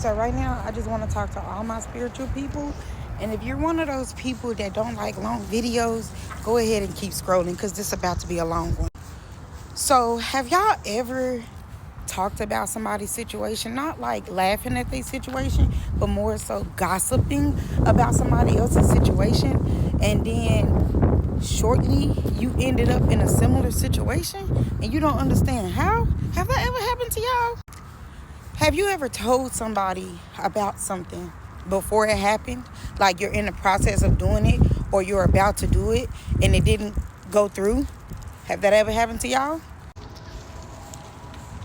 So right now, I just want to talk to all my spiritual people. And if you're one of those people that don't like long videos, go ahead and keep scrolling because this is about to be a long one. So have y'all ever talked about somebody's situation, not like laughing at their situation, but more so gossiping about somebody else's situation, and then shortly you ended up in a similar situation and you don't understand how? Have that ever happened to y'all? Have you ever told somebody about something before it happened? Like you're in the process of doing it or you're about to do it and it didn't go through? Have that ever happened to y'all?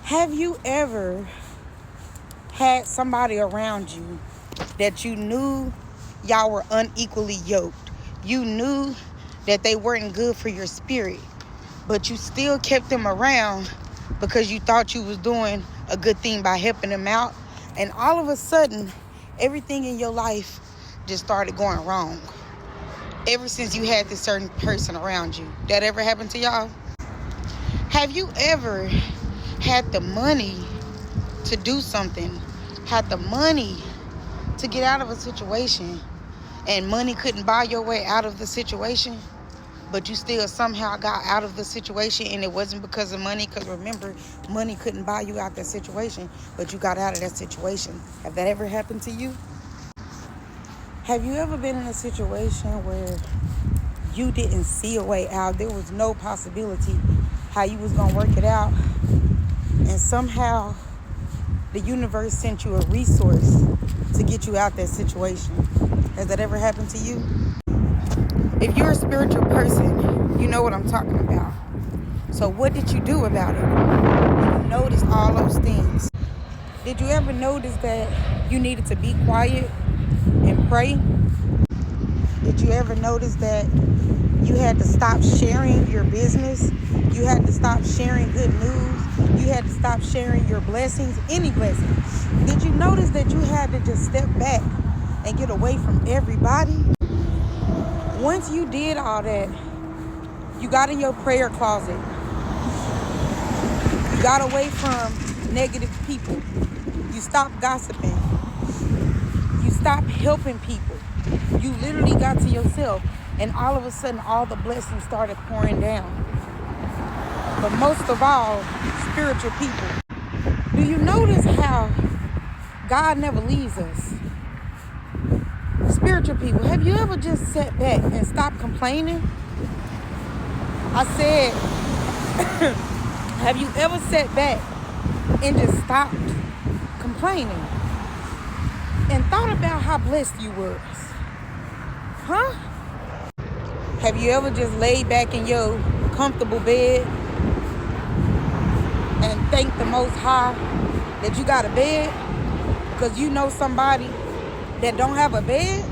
Have you ever had somebody around you that you knew y'all were unequally yoked? You knew that they weren't good for your spirit, but you still kept them around because you thought you was doing a good thing by helping them out, and all of a sudden everything in your life just started going wrong ever since you had this certain person around you? That ever happened to y'all? Have you ever had the money to do something, had the money to get out of a situation, and money couldn't buy your way out of the situation, but you still somehow got out of the situation, and it wasn't because of money? Because remember, money couldn't buy you out that situation, but you got out of that situation. Have that ever happened to you? Have you ever been in a situation where you didn't see a way out? There was no possibility how you was going to work it out, and somehow the universe sent you a resource to get you out that situation? Has that ever happened to you? If you're a spiritual person, you know what I'm talking about. So what did you do about it? Did you notice all those things? Did you ever notice that you needed to be quiet and pray? Did you ever notice that you had to stop sharing your business? You had to stop sharing good news. You had to stop sharing your blessings, any blessings. Did you notice that you had to just step back and get away from everybody? Once you did all that, you got in your prayer closet. You got away from negative people. You stopped gossiping. You stopped helping people. You literally got to yourself, and all of a sudden all the blessings started pouring down. But most of all, spiritual people, do you notice how God never leaves us? Spiritual people, have you ever just sat back and stopped complaining? I said, have you ever sat back and just stopped complaining and thought about how blessed you was? Huh? Have you ever just laid back in your comfortable bed and thanked the Most High that you got a bed because you know somebody that don't have a bed?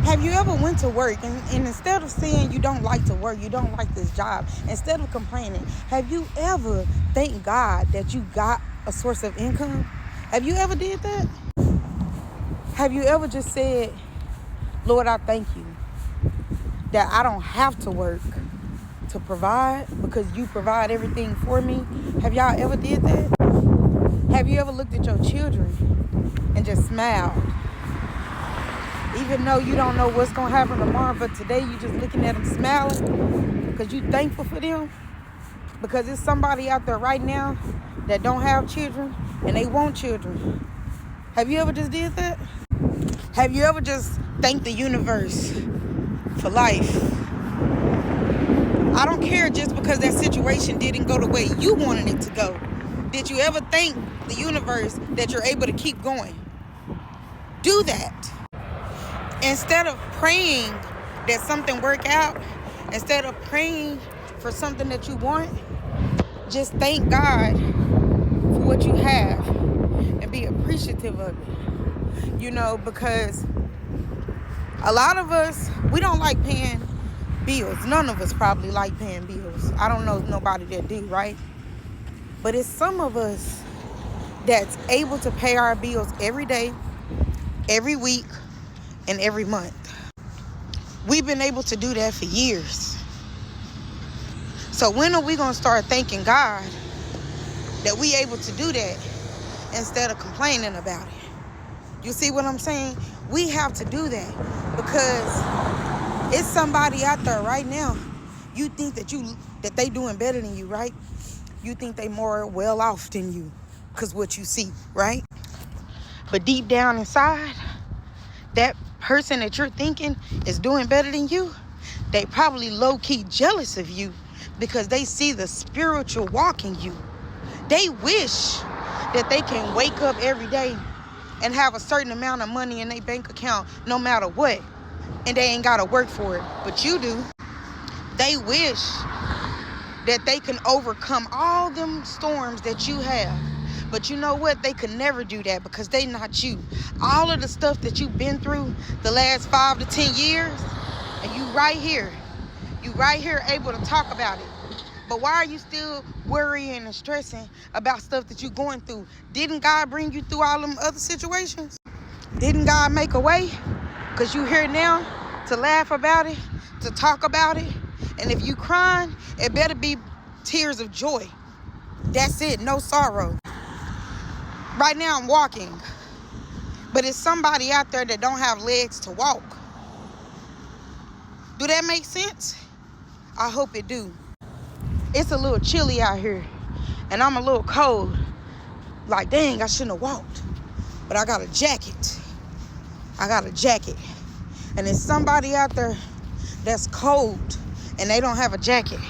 Have you ever went to work and instead of saying you don't like to work, you don't like this job, instead of complaining, have you ever thanked God that you got a source of income? Have you ever did that? Have you ever just said, Lord, I thank you that I don't have to work to provide because you provide everything for me? Have y'all ever did that? Have you ever looked at your children and just smiled? Even though you don't know what's going to happen tomorrow, but today you just looking at them smiling because you thankful for them? Because there's somebody out there right now that don't have children and they want children. Have you ever just did that? Have you ever just thanked the universe for life? I don't care just because that situation didn't go the way you wanted it to go. Did you ever thank the universe that you're able to keep going? Do that. Instead of praying that something work out, instead of praying for something that you want, just thank God for what you have and be appreciative of it. You know, because a lot of us, we don't like paying bills. None of us probably like paying bills. I don't know nobody that do, right? But it's some of us that's able to pay our bills every day, every week, and every month. We've been able to do that for years. So when are we going to start thanking God that we able to do that instead of complaining about it. You see what I'm saying? We have to do that because it's somebody out there right now. You think that they doing better than you, right? You think they more well off than you because what you see, right? But deep down inside, that person that you're thinking is doing better than you, they probably low-key jealous of you because they see the spiritual walk in you. They wish that they can wake up every day and have a certain amount of money in their bank account no matter what, and they ain't gotta work for it. But you do. They wish that they can overcome all them storms that you have. But you know what? They could never do that because they not you. All of the stuff that you've been through the last 5 to 10 years, and you right here able to talk about it. But why are you still worrying and stressing about stuff that you're going through? Didn't God bring you through all them other situations? Didn't God make a way? Because you here now to laugh about it, to talk about it. And if you crying, it better be tears of joy. That's it, no sorrow. Right now I'm walking, but it's somebody out there that don't have legs to walk. Do that make sense? I hope it do. It's a little chilly out here, and I'm a little cold. Like, dang, I shouldn't have walked. But I got a jacket. And there's somebody out there that's cold, and they don't have a jacket.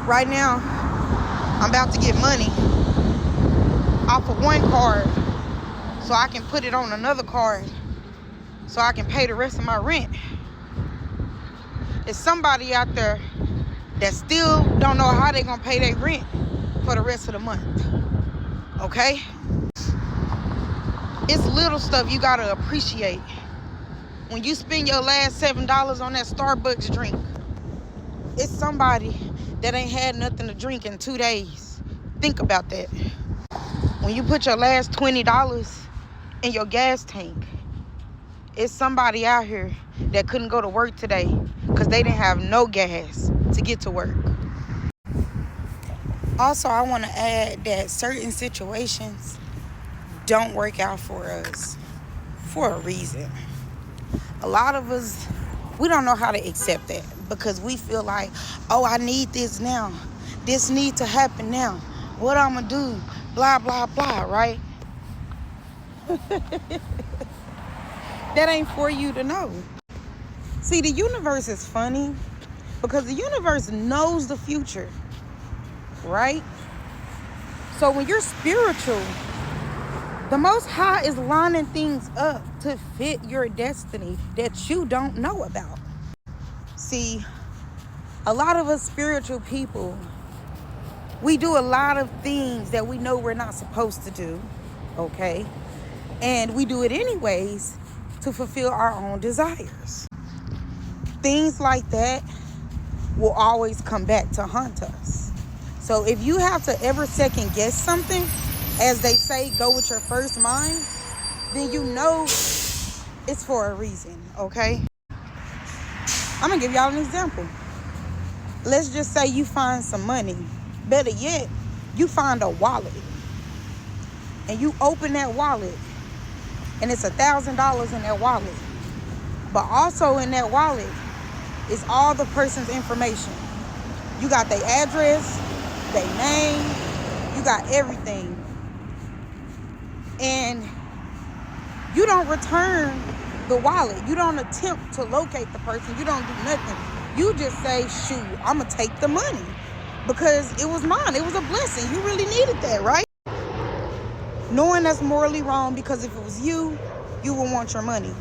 Right now, I'm about to get money off of one card so I can put it on another card so I can pay the rest of my rent. There's somebody out there that still don't know how they're gonna pay their rent for the rest of the month. Okay? It's little stuff you gotta appreciate. When you spend your last $7 on that Starbucks drink, it's somebody that ain't had nothing to drink in 2 days. Think about that. When you put your last $20 in your gas tank, it's somebody out here that couldn't go to work today because they didn't have no gas to get to work. Also, I want to add that certain situations don't work out for us for a reason. A lot of us, we don't know how to accept that because we feel like, oh, I need this now. This needs to happen now. What I'm going to do? Blah, blah, blah, right? That ain't for you to know. See, the universe is funny because the universe knows the future, right? So when you're spiritual, the Most High is lining things up to fit your destiny that you don't know about. See, a lot of us spiritual people, we do a lot of things that we know we're not supposed to do, okay? And we do it anyways to fulfill our own desires. Things like that will always come back to haunt us. So if you have to ever second guess something, as they say, go with your first mind, then you know it's for a reason, okay? I'm gonna give y'all an example. Let's just say you find some money. Better yet, you find a wallet. And you open that wallet, and it's $1,000 in that wallet. But also in that wallet is all the person's information. You got their address, their name, you got everything. And you don't return the wallet. You don't attempt to locate the person. You don't do nothing. You just say, shoot, I'm going to take the money because it was mine. It was a blessing. You really needed that, right? Knowing that's morally wrong, because if it was you, you would want your money,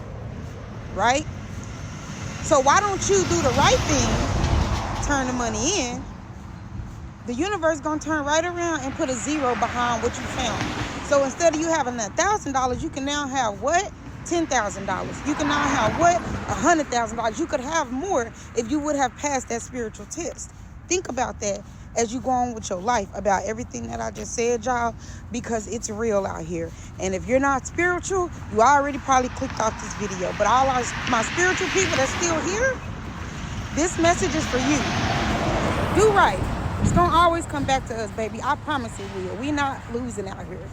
right? So why don't you do the right thing, turn the money in? The universe going to turn right around and put a zero behind what you found. So instead of you having $1,000, you can now have what? $10,000. You can now have what? $100,000. You could have more if you would have passed that spiritual test. Think about that as you go on with your life, about everything that I just said, y'all, because it's real out here. And if you're not spiritual, you already probably clicked off this video. But all my spiritual people that's still here, this message is for you. Do right. It's gonna always come back to us, baby. I promise it will. We not losing out here.